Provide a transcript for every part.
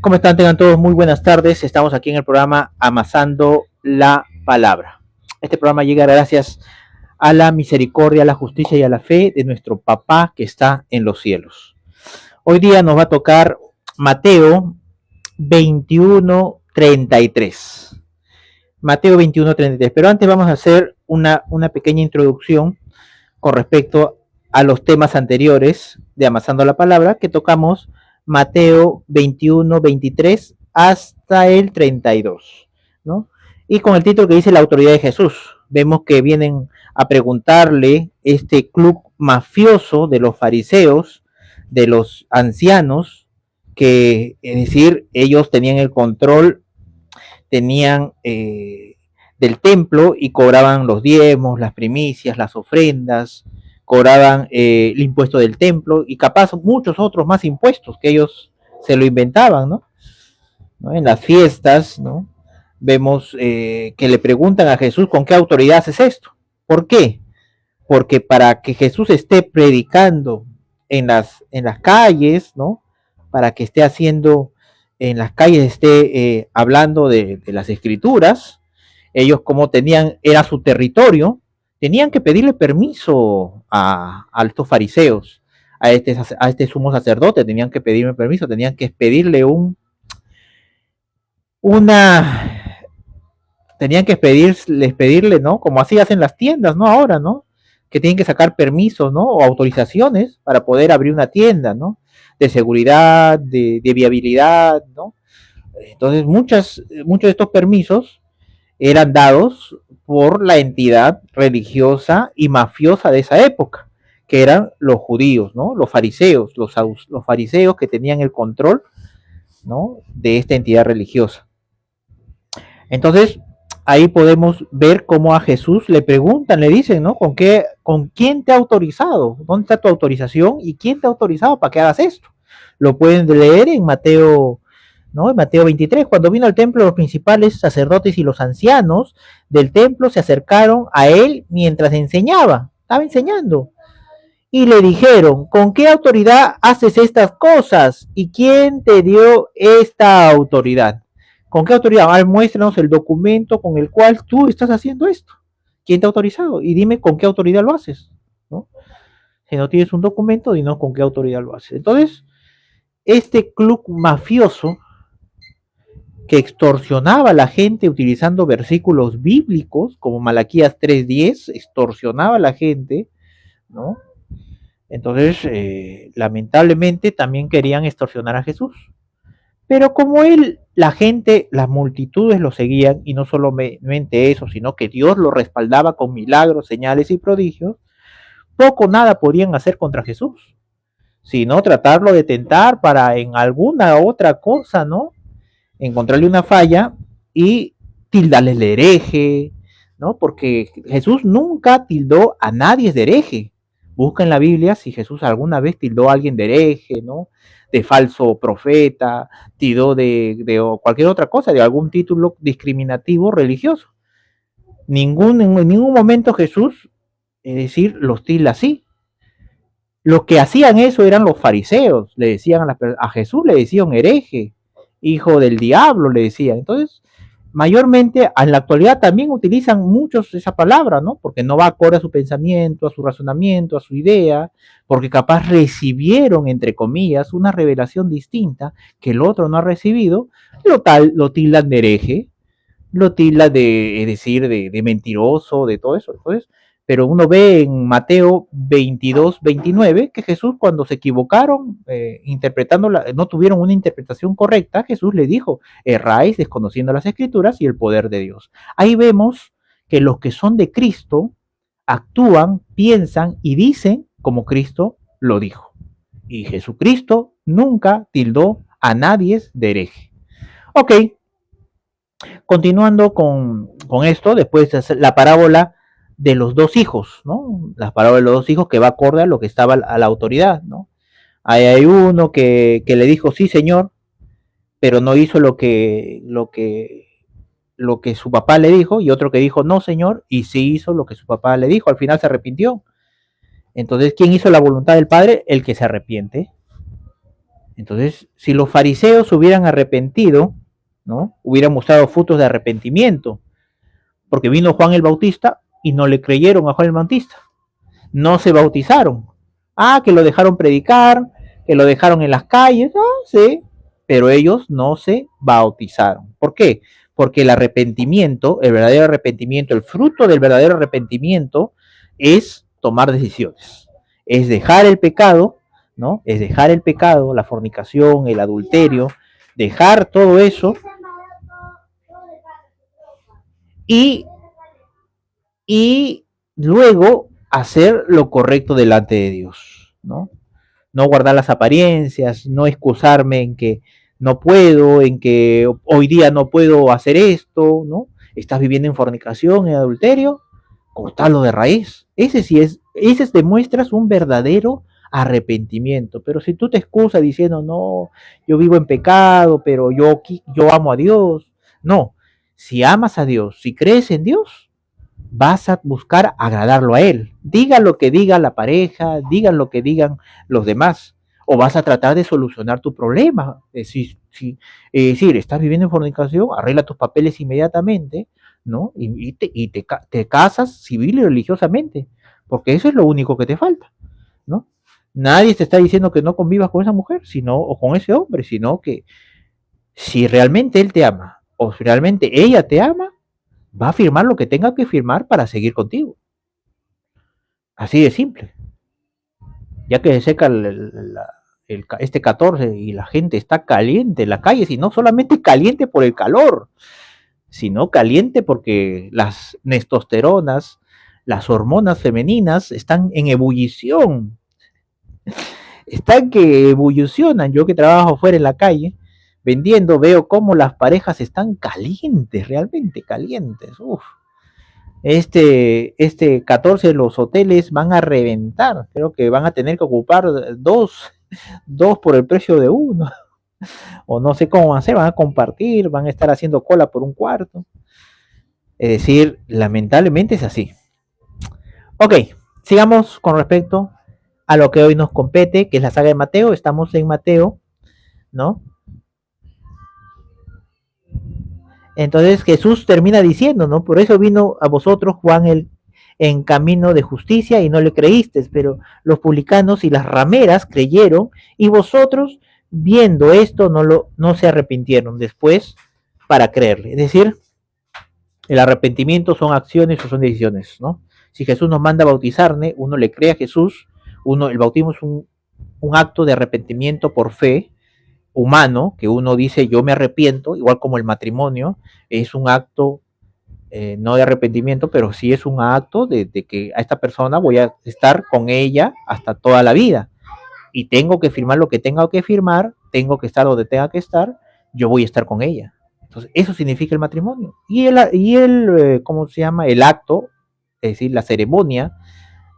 ¿Cómo están? Tengan todos muy buenas tardes. Estamos aquí en el programa Amasando la Palabra. Este programa llega gracias a la misericordia, a la justicia y a la fe de nuestro Papá que está en los cielos. Hoy día nos va a tocar Mateo 21:33. Mateo 21:33. Pero antes vamos a hacer una pequeña introducción con respecto a los temas anteriores de Amasando la Palabra que tocamos Mateo 21:23 hasta el 32, ¿no? Y con el título que dice la autoridad de Jesús. Vemos que vienen a preguntarle este club mafioso de los fariseos, de los ancianos, que es decir, ellos tenían el control, tenían del templo y cobraban los diezmos, las primicias, las ofrendas, cobraban el impuesto del templo y capaz muchos otros más impuestos que ellos se lo inventaban, ¿no? ¿No? En las fiestas, ¿no? Vemos que le preguntan a Jesús con qué autoridad haces esto. ¿Por qué? Porque para que Jesús esté predicando en las calles, ¿no? Para que esté haciendo en las calles, esté hablando de las escrituras, ellos como tenían, era su territorio, tenían que pedirle permiso a estos fariseos, a este sumo sacerdote, tenían que pedirle permiso, tenían que pedirle una, tenían que pedirle, ¿no? Como así hacen las tiendas, ¿no? Ahora, ¿no? Que tienen que sacar permisos, ¿no? O autorizaciones para poder abrir una tienda, ¿no? De seguridad, de viabilidad, ¿no? Entonces, muchos de estos permisos eran dados por la entidad religiosa y mafiosa de esa época, que eran los judíos, ¿no? Los fariseos, los fariseos que tenían el control, ¿no? De esta entidad religiosa. Entonces, ahí podemos ver cómo a Jesús le preguntan, le dicen, ¿no? ¿Con quién te ha autorizado? ¿Dónde está tu autorización? ¿Y quién te ha autorizado para que hagas esto? Lo pueden leer en Mateo, ¿no? En Mateo 23, cuando vino al templo, los principales sacerdotes y los ancianos del templo se acercaron a él mientras enseñaba, estaba enseñando, y le dijeron, ¿con qué autoridad haces estas cosas? ¿Y quién te dio esta autoridad? ¿Con qué autoridad? Ahora muéstranos el documento con el cual tú estás haciendo esto. ¿Quién te ha autorizado? Y dime con qué autoridad lo haces, ¿no? Si no tienes un documento, dinos con qué autoridad lo haces. Entonces, este club mafioso que extorsionaba a la gente utilizando versículos bíblicos, como Malaquías 3:10, extorsionaba a la gente, ¿no? Entonces, lamentablemente, también querían extorsionar a Jesús. Pero como él, la gente, las multitudes lo seguían, y no solamente eso, sino que Dios lo respaldaba con milagros, señales y prodigios, poco nada podían hacer contra Jesús, sino tratarlo de tentar para en alguna otra cosa, ¿no? Encontrarle una falla y tildarles de hereje, ¿no? Porque Jesús nunca tildó a nadie de hereje. Busca en la Biblia si Jesús alguna vez tildó a alguien de hereje, ¿no? De falso profeta, tildó de cualquier otra cosa, de algún título discriminativo religioso. En ningún momento Jesús, es decir, los tilda así. Los que hacían eso eran los fariseos, le decían a Jesús, le decían hereje, hijo del diablo, le decían. Entonces, mayormente en la actualidad también utilizan muchos esa palabra, ¿no? Porque no va acorde a su pensamiento, a su razonamiento, a su idea, porque capaz recibieron, entre comillas, una revelación distinta que el otro no ha recibido, lo tildan de hereje, lo tildan de, es decir, de mentiroso, de todo eso. Entonces, pero uno ve en Mateo 22:29 que Jesús cuando se equivocaron no tuvieron una interpretación correcta, Jesús le dijo, erráis desconociendo las escrituras y el poder de Dios. Ahí vemos que los que son de Cristo actúan, piensan y dicen como Cristo lo dijo. Y Jesucristo nunca tildó a nadie de hereje. Ok, continuando con esto, después la parábola de los dos hijos, ¿no? La parábola de los dos hijos que va acorde a lo que estaba a la autoridad, ¿no? Ahí hay uno que le dijo, sí, señor, pero no hizo lo que su papá le dijo, y otro que dijo, no, señor, y sí hizo lo que su papá le dijo, al final se arrepintió. Entonces, ¿quién hizo la voluntad del Padre? El que se arrepiente. Entonces, si los fariseos hubieran arrepentido, ¿no? Hubieran mostrado frutos de arrepentimiento, porque vino Juan el Bautista y no le creyeron a Juan el Bautista, no se bautizaron. Ah, que lo dejaron predicar, que lo dejaron en las calles, ah, sí, pero ellos no se bautizaron. ¿Por qué? Porque el arrepentimiento, el verdadero arrepentimiento, el fruto del verdadero arrepentimiento es tomar decisiones, es dejar el pecado, ¿no? Es dejar el pecado, la fornicación, el adulterio, dejar todo eso y, y luego hacer lo correcto delante de Dios, ¿no? No guardar las apariencias, no excusarme en que no puedo, en que hoy día no puedo hacer esto, ¿no? Estás viviendo en fornicación, en adulterio, cortarlo de raíz. Ese sí es, ese demuestras un verdadero arrepentimiento. Pero si tú te excusas diciendo, no, yo vivo en pecado, pero yo amo a Dios. No, si amas a Dios, si crees en Dios, vas a buscar agradarlo a él. Diga lo que diga la pareja, digan lo que digan los demás, o vas a tratar de solucionar tu problema. Si estás viviendo en fornicación, arregla tus papeles inmediatamente, ¿no? Te casas civil y religiosamente, porque eso es lo único que te falta, ¿no? Nadie te está diciendo que no convivas con esa mujer, sino, o con ese hombre, sino que si realmente él te ama, o si realmente ella te ama, va a firmar lo que tenga que firmar para seguir contigo. Así de simple. Ya que se seca este 14 y la gente está caliente en la calle, y no solamente caliente por el calor, sino caliente porque las testosteronas, las hormonas femeninas están en ebullición, están que evolucionan. Yo que trabajo fuera en la calle vendiendo, veo cómo las parejas están calientes, realmente calientes. Uf. Este 14 los hoteles van a reventar. Creo que van a tener que ocupar dos por el precio de uno. O no sé cómo van a hacer, van a compartir, van a estar haciendo cola por un cuarto. Es decir, lamentablemente es así. Ok, sigamos con respecto a lo que hoy nos compete, que es la saga de Mateo. Estamos en Mateo, ¿no? Entonces Jesús termina diciendo, ¿no? Por eso vino a vosotros Juan en camino de justicia y no le creísteis, pero los publicanos y las rameras creyeron y vosotros viendo esto no se arrepintieron después para creerle. Es decir, el arrepentimiento son acciones o son decisiones, ¿no? Si Jesús nos manda a bautizarle, uno le cree a Jesús, el bautismo es un acto de arrepentimiento por fe, humano, que uno dice yo me arrepiento, igual como el matrimonio, es un acto no de arrepentimiento, pero sí es un acto de que a esta persona voy a estar con ella hasta toda la vida. Y tengo que firmar lo que tenga que firmar, tengo que estar donde tenga que estar, yo voy a estar con ella. Entonces, eso significa el matrimonio. Y ¿cómo se llama? El acto, es decir, la ceremonia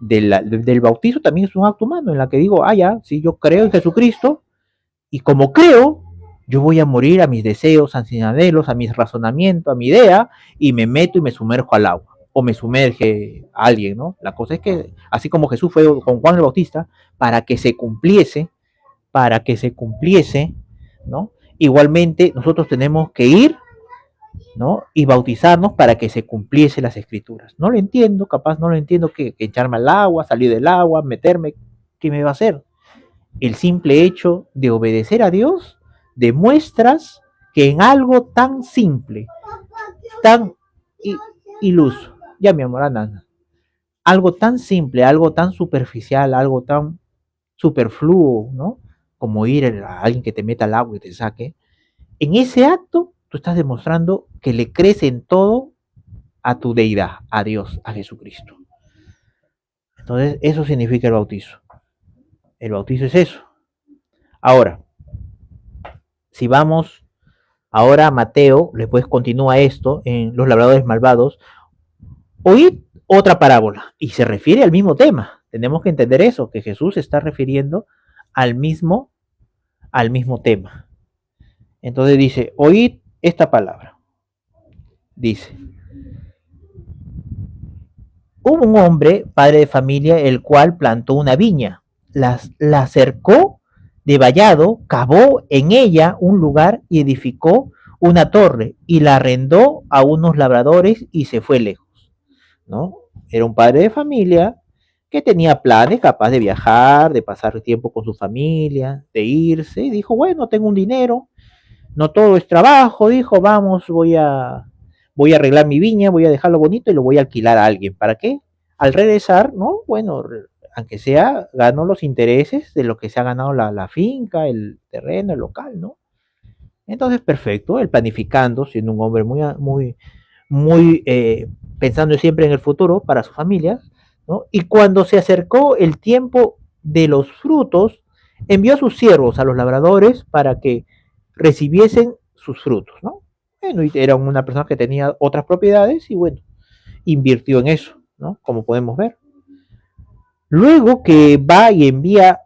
del bautizo también es un acto humano, en la que digo, ya, si yo creo en Jesucristo, y como creo, yo voy a morir a mis deseos, a mis anhelos, a mis razonamientos, a mi idea, y me meto y me sumerjo al agua. O me sumerge a alguien, ¿no? La cosa es que, así como Jesús fue con Juan el Bautista, para que se cumpliese, ¿no? Igualmente, nosotros tenemos que ir, ¿no? Y bautizarnos para que se cumpliese las escrituras. No lo entiendo, capaz no lo entiendo, que echarme al agua, salir del agua, meterme, ¿qué me va a hacer? El simple hecho de obedecer a Dios demuestras que en algo tan simple, tan iluso, ya mi amor, Ana, algo tan simple, algo tan superficial, algo tan superfluo, ¿no? Como ir a alguien que te meta al agua y te saque, en ese acto tú estás demostrando que le crees en todo a tu deidad, a Dios, a Jesucristo. Entonces, eso significa el bautizo. El bautizo es eso. Ahora, si vamos ahora a Mateo, después continúa esto en Los Labradores Malvados, oíd otra parábola y se refiere al mismo tema. Tenemos que entender eso, que Jesús se está refiriendo al mismo tema. Entonces dice, oíd esta palabra. Dice, hubo un hombre, padre de familia, el cual plantó una viña, la cercó de vallado, cavó en ella un lugar y edificó una torre y la arrendó a unos labradores y se fue lejos, ¿no? Era un padre de familia que tenía planes, capaz de viajar, de pasar tiempo con su familia, de irse, y dijo, bueno, tengo un dinero, no todo es trabajo, dijo, vamos, voy a arreglar mi viña, voy a dejarlo bonito y lo voy a alquilar a alguien. ¿Para qué? Al regresar, ¿no? Bueno, aunque sea, gano los intereses de lo que se ha ganado la finca, el terreno, el local, ¿no? Entonces, perfecto, él planificando, siendo un hombre muy pensando siempre en el futuro para su familia, ¿no? Y cuando se acercó el tiempo de los frutos, envió a sus siervos, a los labradores, para que recibiesen sus frutos, ¿no? Bueno, y era una persona que tenía otras propiedades y bueno, invirtió en eso, ¿no? Como podemos ver. Luego que va y envía,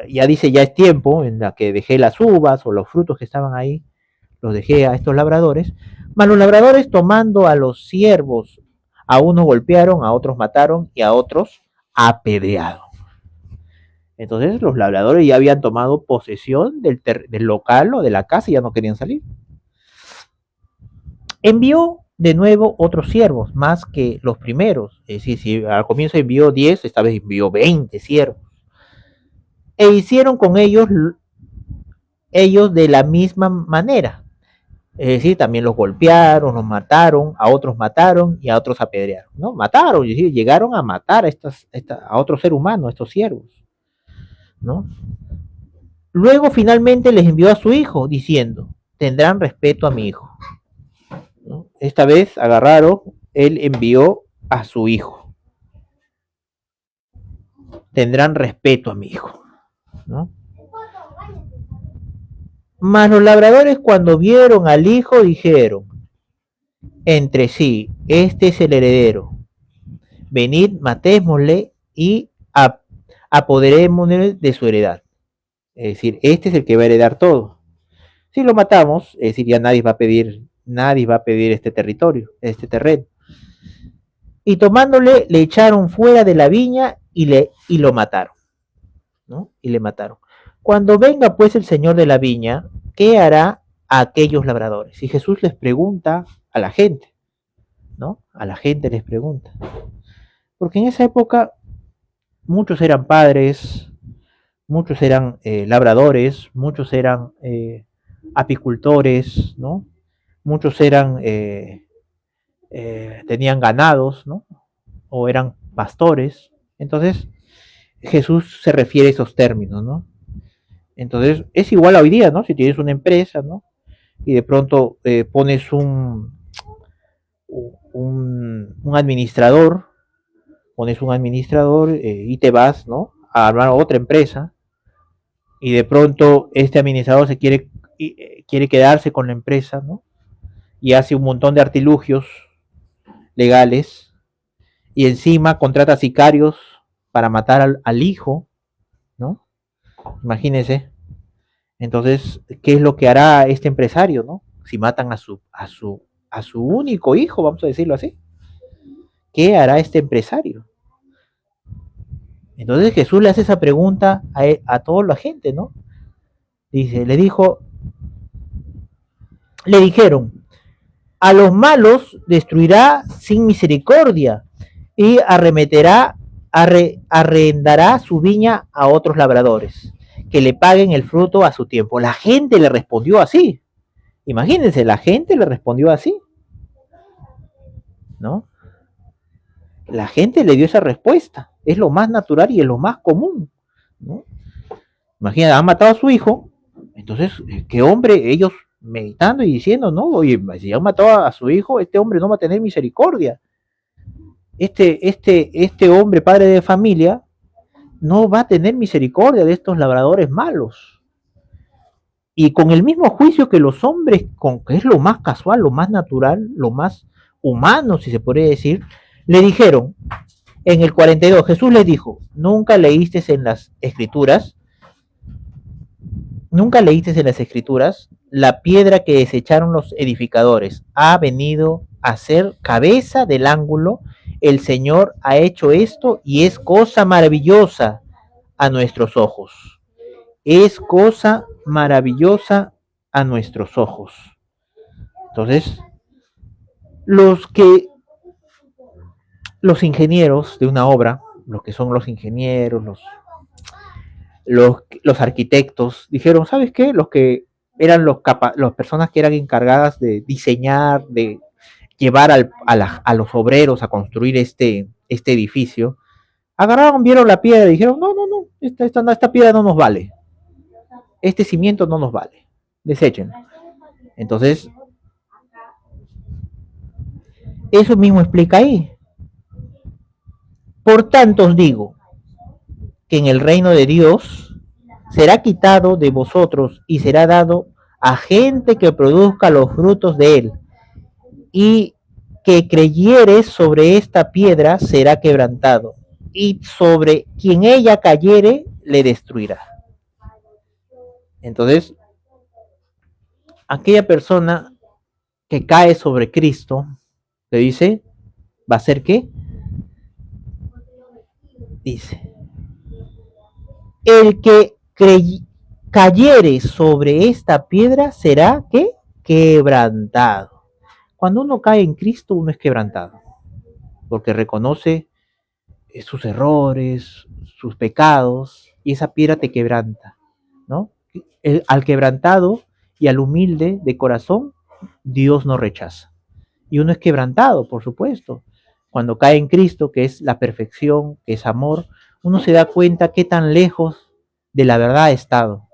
ya dice, ya es tiempo en la que dejé las uvas o los frutos que estaban ahí, los dejé a estos labradores, mas los labradores tomando a los siervos, a unos golpearon, a otros mataron y a otros apedrearon. Entonces los labradores ya habían tomado posesión del local o de la casa y ya no querían salir. Envió de nuevo otros siervos, más que los primeros. Es decir, si al comienzo envió 10, esta vez envió 20 siervos. E hicieron con ellos de la misma manera. Es decir, también los golpearon, los mataron, a otros mataron y a otros apedrearon, ¿no? Mataron, es decir, llegaron a matar a otro ser humano, a estos siervos, ¿no? Luego finalmente les envió a su hijo diciendo, tendrán respeto a mi hijo, ¿no? Esta vez agarraron, él envió a su hijo, tendrán respeto a mi hijo, ¿no? Mas los labradores cuando vieron al hijo dijeron entre sí, este es el heredero, venid, matémosle y apoderémonos de su heredad. Es decir, este es el que va a heredar todo. Si lo matamos, es decir, ya nadie va a pedir este territorio, este terreno. Y tomándole, le echaron fuera de la viña y lo mataron, ¿no? Y le mataron. Cuando venga pues el señor de la viña, ¿qué hará a aquellos labradores? Y Jesús les pregunta a la gente, ¿no? A la gente les pregunta. Porque en esa época muchos eran padres, muchos eran labradores, muchos eran apicultores, ¿no? Muchos tenían ganados, ¿no? O eran pastores. Entonces, Jesús se refiere a esos términos, ¿no? Entonces, es igual a hoy día, ¿no? Si tienes una empresa, ¿no? Y de pronto pones un administrador, y te vas, ¿no? A armar otra empresa y de pronto este administrador quiere quedarse con la empresa, ¿no? Y hace un montón de artilugios legales y encima contrata sicarios para matar al hijo, ¿no? Imagínense. Entonces, ¿qué es lo que hará este empresario, ¿no? Si matan a su único hijo, vamos a decirlo así. ¿Qué hará este empresario? Entonces Jesús le hace esa pregunta a toda la gente, ¿no? Dice, le dijeron, a los malos destruirá sin misericordia y arrendará su viña a otros labradores, que le paguen el fruto a su tiempo. La gente le respondió así. Imagínense, la gente le respondió así, ¿no? La gente le dio esa respuesta. Es lo más natural y es lo más común, ¿no? Imagínate, han matado a su hijo, entonces, ¿qué hombre? Ellos meditando y diciendo, no, oye, si han matado a su hijo, este hombre no va a tener misericordia. Este hombre, padre de familia, no va a tener misericordia de estos labradores malos. Y con el mismo juicio que los hombres, que es lo más casual, lo más natural, lo más humano, si se podría decir, le dijeron, en el 42, Jesús les dijo, nunca leíste en las escrituras, la piedra que desecharon los edificadores ha venido a ser cabeza del ángulo, el Señor ha hecho esto y es cosa maravillosa a nuestros ojos. es cosa maravillosa a nuestros ojos. Entonces, los que los ingenieros de una obra, los que son los ingenieros, los arquitectos, dijeron, ¿sabes qué? Los que eran las personas que eran encargadas de diseñar, de llevar a los obreros a construir este edificio, agarraron, vieron la piedra y dijeron, no, no, no, esta piedra no nos vale, este cimiento no nos vale, desechen. Entonces, eso mismo explica ahí. Por tanto os digo que en el reino de Dios será quitado de vosotros y será dado a gente que produzca los frutos de él. Y que creyere sobre esta piedra será quebrantado, y sobre quien ella cayere le destruirá. Entonces, aquella persona que cae sobre Cristo, le dice, ¿va a ser qué? Dice, el que cayere sobre esta piedra será ¿qué? Quebrantado. Cuando uno cae en Cristo, uno es quebrantado, porque reconoce sus errores, sus pecados, y esa piedra te quebranta, ¿no? Al quebrantado y al humilde de corazón, Dios no rechaza. Y uno es quebrantado, por supuesto. Cuando cae en Cristo, que es la perfección, que es amor, uno se da cuenta qué tan lejos de la verdad ha estado.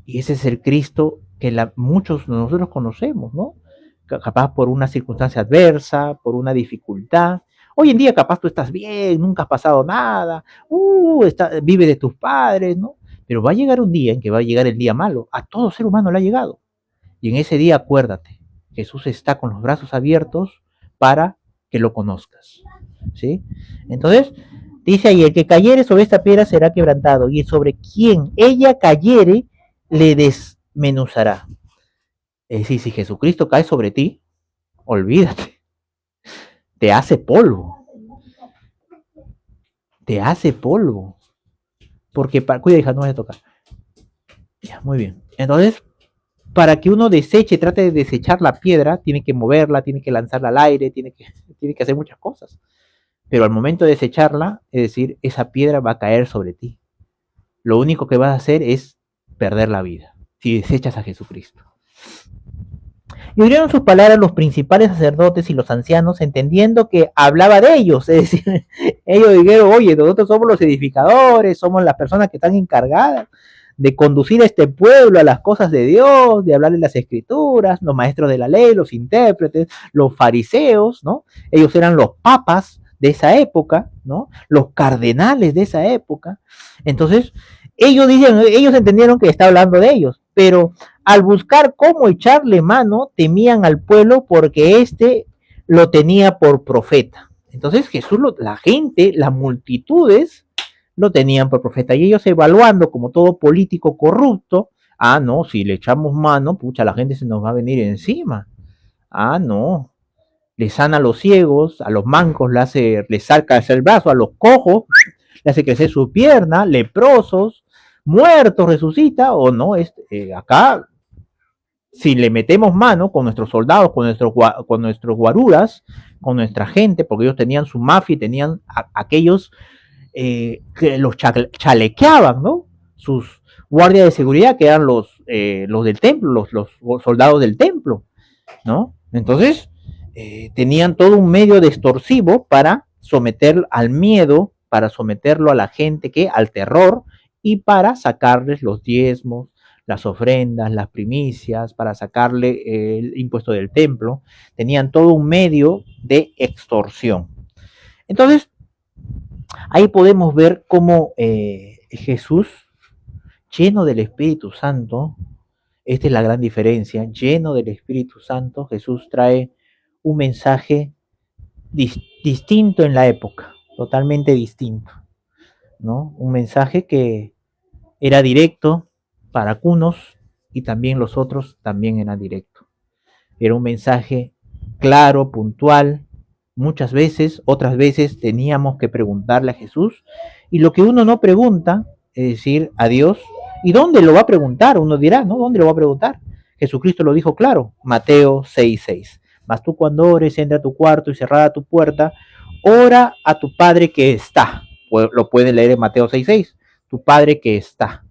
Y ese es el Cristo que muchos de nosotros conocemos, ¿no? Capaz por una circunstancia adversa, por una dificultad. Hoy en día capaz tú estás bien, nunca has pasado nada, vive de tus padres, ¿no? Pero va a llegar un día en que va a llegar el día malo. A todo ser humano le ha llegado. Y en ese día acuérdate, Jesús está con los brazos abiertos para que lo conozcas, ¿sí? Entonces, dice ahí, el que cayere sobre esta piedra será quebrantado, y sobre quien ella cayere le desmenuzará. Es decir, si Jesucristo cae sobre ti, olvídate, te hace polvo, te hace polvo, porque, cuida hija, no vas a tocar. Ya, muy bien. Entonces, para que uno deseche, trate de desechar la piedra, tiene que moverla, tiene que lanzarla al aire, tiene que hacer muchas cosas. Pero al momento de desecharla, es decir, esa piedra va a caer sobre ti. Lo único que vas a hacer es perder la vida, si desechas a Jesucristo. Y oyeron sus palabras los principales sacerdotes y los ancianos, entendiendo que hablaba de ellos. Es decir, ellos dijeron, oye, nosotros somos los edificadores, somos las personas que están encargadas de conducir a este pueblo a las cosas de Dios, de hablarle las escrituras, los maestros de la ley, los intérpretes, los fariseos, ¿no? Ellos eran los papas de esa época, ¿no? Los cardenales de esa época. Entonces, ellos entendieron que está hablando de ellos, pero al buscar cómo echarle mano, temían al pueblo porque éste lo tenía por profeta. Entonces Jesús, la gente, las multitudes, lo tenían por profeta. Y ellos evaluando como todo político corrupto, no, si le echamos mano, pucha, la gente se nos va a venir encima. No, le sana a los ciegos, a los mancos le saca el brazo, a los cojos le hace crecer su pierna, leprosos, muertos resucita, o no, acá si le metemos mano con nuestros soldados, con nuestros guaruras, con nuestra gente, porque ellos tenían su mafia y tenían aquellos que los chalequeaban, ¿no? Sus guardias de seguridad, que eran los del templo, los soldados del templo, ¿no? Entonces, tenían todo un medio de extorsivo para someter al miedo, para someterlo a la gente, al terror, y para sacarles los diezmos, las ofrendas, las primicias, para sacarle el impuesto del templo. Tenían todo un medio de extorsión. Entonces, ahí podemos ver cómo Jesús, lleno del Espíritu Santo, esta es la gran diferencia, lleno del Espíritu Santo, Jesús trae un mensaje distinto en la época, totalmente distinto, ¿no? Un mensaje que era directo para unos y también los otros también era directo. Era un mensaje claro, puntual, muchas veces, otras veces teníamos que preguntarle a Jesús, y lo que uno no pregunta, es decir, a Dios. ¿Y dónde lo va a preguntar? Uno dirá, ¿no? ¿Dónde lo va a preguntar? Jesucristo lo dijo claro, Mateo 6:6. Mas tú cuando ores, entra a tu cuarto y cerrada tu puerta, ora a tu Padre que está. Lo pueden leer en Mateo 6:6. Tu Padre que está.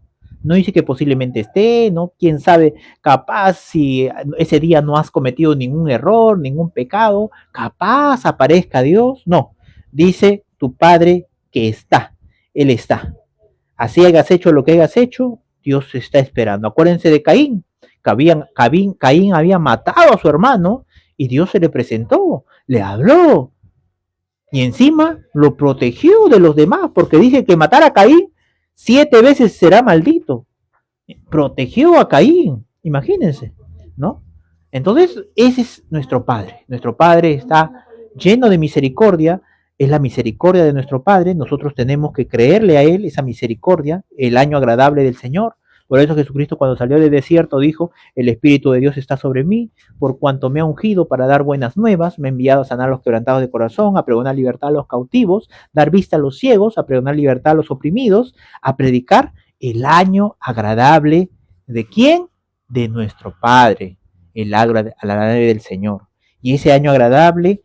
No dice que posiblemente esté, ¿no? Quién sabe, capaz si ese día no has cometido ningún error, ningún pecado, capaz aparezca Dios. No, dice tu Padre que está. Él está. Así hayas hecho lo que hayas hecho, Dios está esperando. Acuérdense de Caín. Caín había matado a su hermano y Dios se le presentó, le habló y encima lo protegió de los demás porque dice que matar a Caín 7 veces será maldito. Protegió a Caín, imagínense, ¿no? Entonces, ese es nuestro Padre. Nuestro Padre está lleno de misericordia, es la misericordia de nuestro Padre. Nosotros tenemos que creerle a Él, esa misericordia, el año agradable del Señor. Por eso Jesucristo cuando salió del desierto dijo, el Espíritu de Dios está sobre mí, por cuanto me ha ungido para dar buenas nuevas, me ha enviado a sanar a los quebrantados de corazón, a pregonar libertad a los cautivos, dar vista a los ciegos, a pregonar libertad a los oprimidos, a predicar el año agradable de quién? De nuestro Padre, el agradable del Señor. Y ese año agradable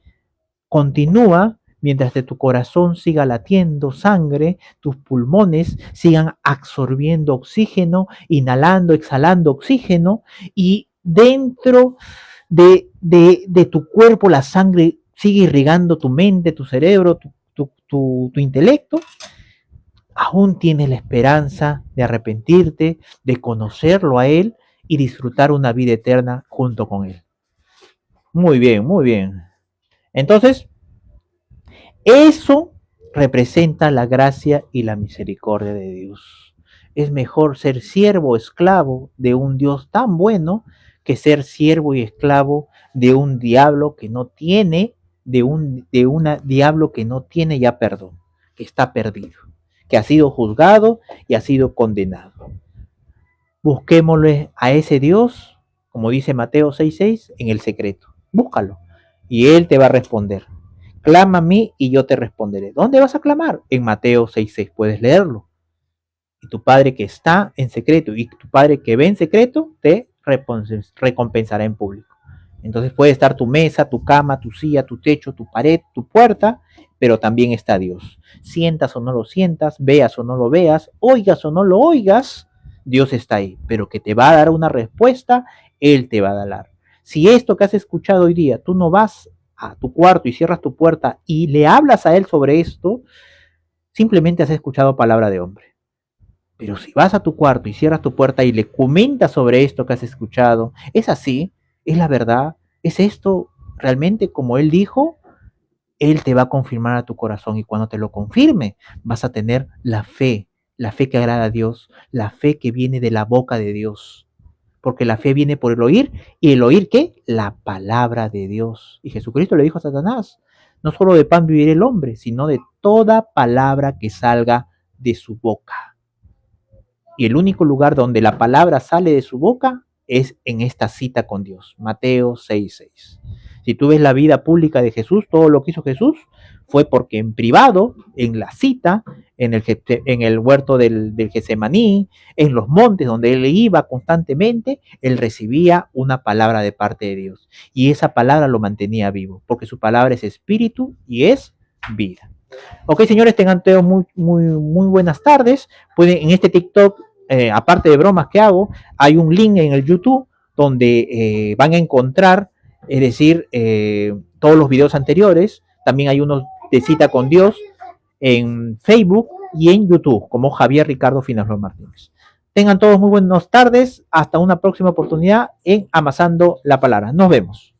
continúa mientras de tu corazón siga latiendo sangre, tus pulmones sigan absorbiendo oxígeno, inhalando, exhalando oxígeno, y dentro de tu cuerpo la sangre sigue irrigando tu mente, tu cerebro, tu intelecto. Aún tienes la esperanza de arrepentirte, de conocerlo a Él y disfrutar una vida eterna junto con Él. Muy bien, muy bien. Entonces, eso representa la gracia y la misericordia de Dios. Es mejor ser siervo o esclavo de un Dios tan bueno que ser siervo y esclavo de un diablo que no tiene, de un diablo que no tiene ya perdón, que está perdido, que ha sido juzgado y ha sido condenado. Busquémosle a ese Dios, como dice Mateo 6:6, en el secreto. Búscalo y Él te va a responder. Clama a mí y yo te responderé. ¿Dónde vas a clamar? En Mateo 6:6, puedes leerlo. Y tu Padre que está en secreto y tu Padre que ve en secreto te recompensará en público. Entonces puede estar tu mesa, tu cama, tu silla, tu techo, tu pared, tu puerta, pero también está Dios. Sientas o no lo sientas, veas o no lo veas, oigas o no lo oigas, Dios está ahí, pero que te va a dar una respuesta, Él te va a dar. Si esto que has escuchado hoy día, tú no vas a tu cuarto y cierras tu puerta y le hablas a Él sobre esto, simplemente has escuchado palabra de hombre. Pero si vas a tu cuarto y cierras tu puerta y le comentas sobre esto que has escuchado, es así, es la verdad, es esto realmente como Él dijo, Él te va a confirmar a tu corazón y cuando te lo confirme vas a tener la fe que agrada a Dios, la fe que viene de la boca de Dios. Porque la fe viene por el oír, y el oír, ¿qué? La palabra de Dios. Y Jesucristo le dijo a Satanás, no solo de pan vivirá el hombre, sino de toda palabra que salga de su boca. Y el único lugar donde la palabra sale de su boca es en esta cita con Dios, Mateo 6:6. Si tú ves la vida pública de Jesús, todo lo que hizo Jesús fue porque en privado, en la cita, en el huerto del Getsemaní, en los montes donde él iba constantemente, él recibía una palabra de parte de Dios. Y esa palabra lo mantenía vivo, porque su palabra es espíritu y es vida. Ok, señores, tengan todos muy buenas tardes. Pueden en este TikTok, aparte de bromas que hago, hay un link en el YouTube donde van a encontrar, es decir, todos los videos anteriores. También hay unos de cita con Dios en Facebook y en YouTube, como Javier Ricardo Finaslo Martínez. Tengan todos muy buenas tardes. Hasta una próxima oportunidad en Amasando la Palabra. Nos vemos.